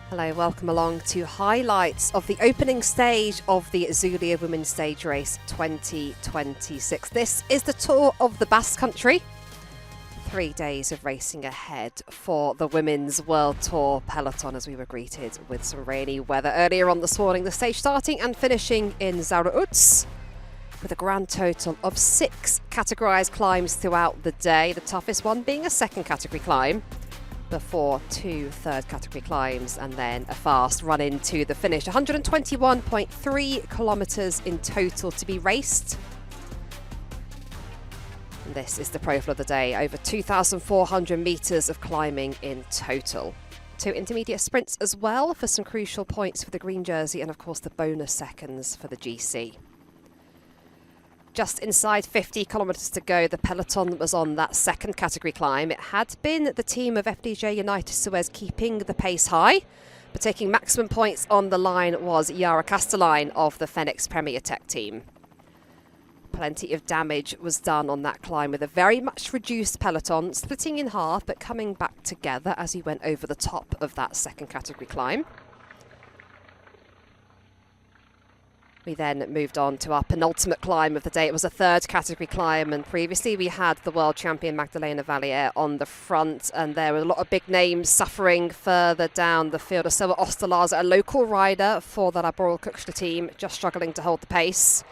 Hello, welcome along to highlights of the opening stage of the Itzulia Women's Stage Race 2026. This is the Tour of the Basque Country. 3 days of racing ahead for the Women's World Tour peloton as we were greeted with some rainy weather earlier on this morning. The stage starting and finishing in Zarautz with a grand total of 6 categorised climbs throughout the day, the toughest one being a second category climb, before 2 third category climbs and then a fast run into the finish. 121.3 kilometres in total to be raced. And this is the profile of the day, over 2,400 metres of climbing in total. 2 intermediate sprints as well for some crucial points for the green jersey and of course the bonus seconds for the GC. Just inside 50 kilometres to go, the peloton was on that second category climb. It had been the team of FDJ United Suez keeping the pace high, but taking maximum points on the line was Yara Castelline of the Phoenix Premier Tech team. Plenty of damage was done on that climb with a very much reduced peloton, splitting in half but coming back together as he went over the top of that second category climb. We then moved on to our penultimate climb of the day. It was a third category climb, and previously we had the world champion Magdalena Valliere on the front, and there were a lot of big names suffering further down the field. So Osterlaza, a local rider for the Laboral-Kuchler team, just struggling to hold the pace.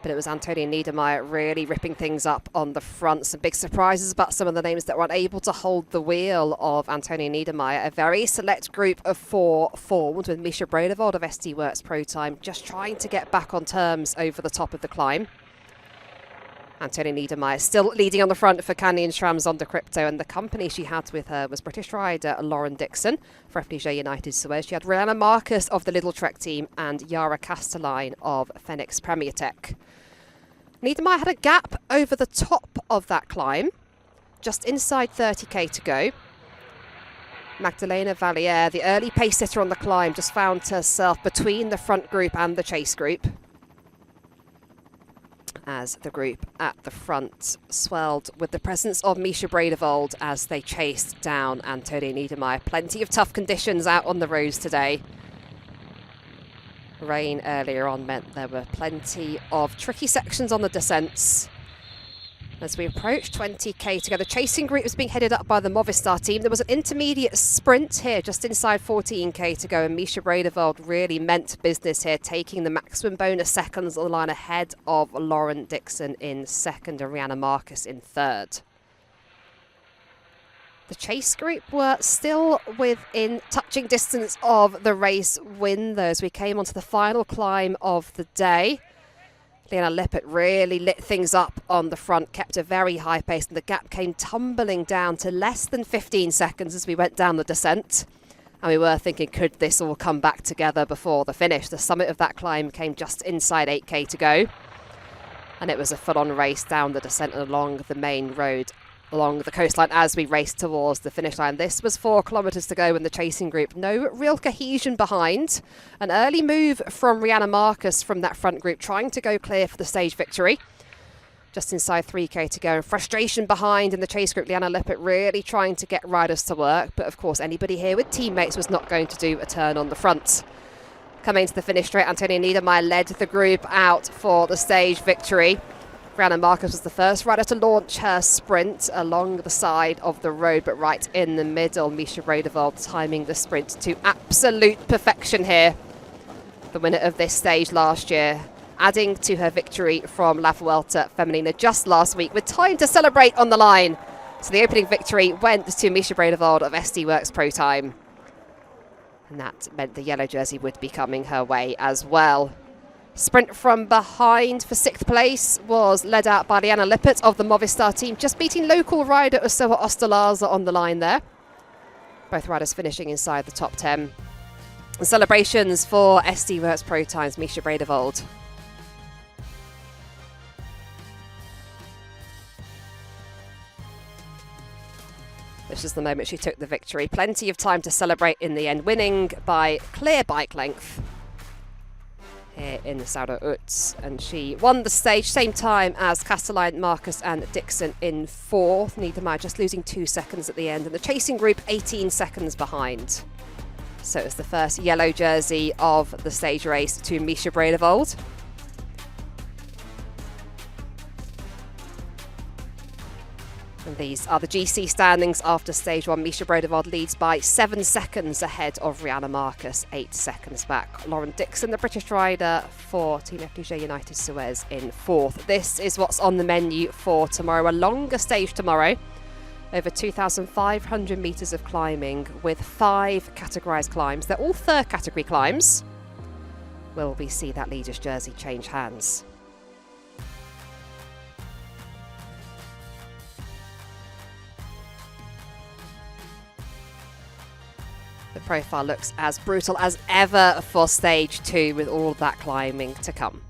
But it was Antonia Niedermayer really ripping things up on the front. Some big surprises about some of the names that were unable to hold the wheel of Antonia Niedermayer. A very select group of 4 formed with Misha Bredevold of SD Works Pro Time just trying to get back on terms over the top of the climb. Antonia Niedermayer still leading on the front for Canyon Schramm's Under Crypto, and the company she had with her was British rider Lauren Dixon for FDJ United Suez. She had Rihanna Marcus of the Little Trek team and Yara Castelline of Phoenix Premier Tech. Niedermayer had a gap over the top of that climb, just inside 30k to go. Magdalena Valliere, the early pace sitter on the climb, just found herself between the front group and the chase group, as the group at the front swelled with the presence of Misha Bredevold as they chased down Antonia Niedermayer. Plenty of tough conditions out on the roads today. Rain earlier on meant there were plenty of tricky sections on the descents. As we approached 20k to go, the chasing group was being headed up by the Movistar team. There was an intermediate sprint here just inside 14k to go, and Misha Bredevold really meant business here, taking the maximum bonus seconds on the line ahead of Lauren Dixon in second and Rihanna Marcus in third. The chase group were still within touching distance of the race win, though, as we came onto the final climb of the day. Lena Lippert really lit things up on the front, kept a very high pace, and the gap came tumbling down to less than 15 seconds as we went down the descent. And we were thinking, could this all come back together before the finish? The summit of that climb came just inside 8k to go. And it was a full-on race down the descent and along the main road along the coastline as we raced towards the finish line. This was 4 kilometres to go in the chasing group. No real cohesion behind. An early move from Rihanna Marcus from that front group, trying to go clear for the stage victory. Just inside 3k to go. And frustration behind in the chase group. Liana Lippert really trying to get riders to work. But of course, anybody here with teammates was not going to do a turn on the front. Coming to the finish straight, Antonia Niedermayer led the group out for the stage victory. Rihanna Marcus was the first rider to launch her sprint along the side of the road, but right in the middle, Misha Bredevold timing the sprint to absolute perfection here. The winner of this stage last year, adding to her victory from La Vuelta Femenina just last week with time to celebrate on the line. So the opening victory went to Misha Bredevold of SD Works Pro Time. And that meant the yellow jersey would be coming her way as well. Sprint from behind for 6th place was led out by Liana Lippert of the Movistar team, just beating local rider Ursula Osterlaza on the line there. Both riders finishing inside the top 10. And celebrations for SD Works Pro Time's Misha Bredevold. This is the moment she took the victory. Plenty of time to celebrate in the end, winning by clear bike length here in Soudal-QuickStep, and she won the stage same time as Castelline, Marcus and Dixon in 4th. Niedermayer just losing 2 seconds at the end, and the chasing group 18 seconds behind. So it's the first yellow jersey of the stage race to Misha Bredevold. And these are the GC standings after stage 1. Misha Bredevold leads by 7 seconds ahead of Rihanna Marcus, 8 seconds back. Lauren Dixon, the British rider for Team FDJ United Suez, in 4th. This is what's on the menu for tomorrow. A longer stage tomorrow. Over 2,500 metres of climbing with 5 categorised climbs. They're all third category climbs. Will we see that leader's jersey change hands? The profile looks as brutal as ever for stage 2 with all of that climbing to come.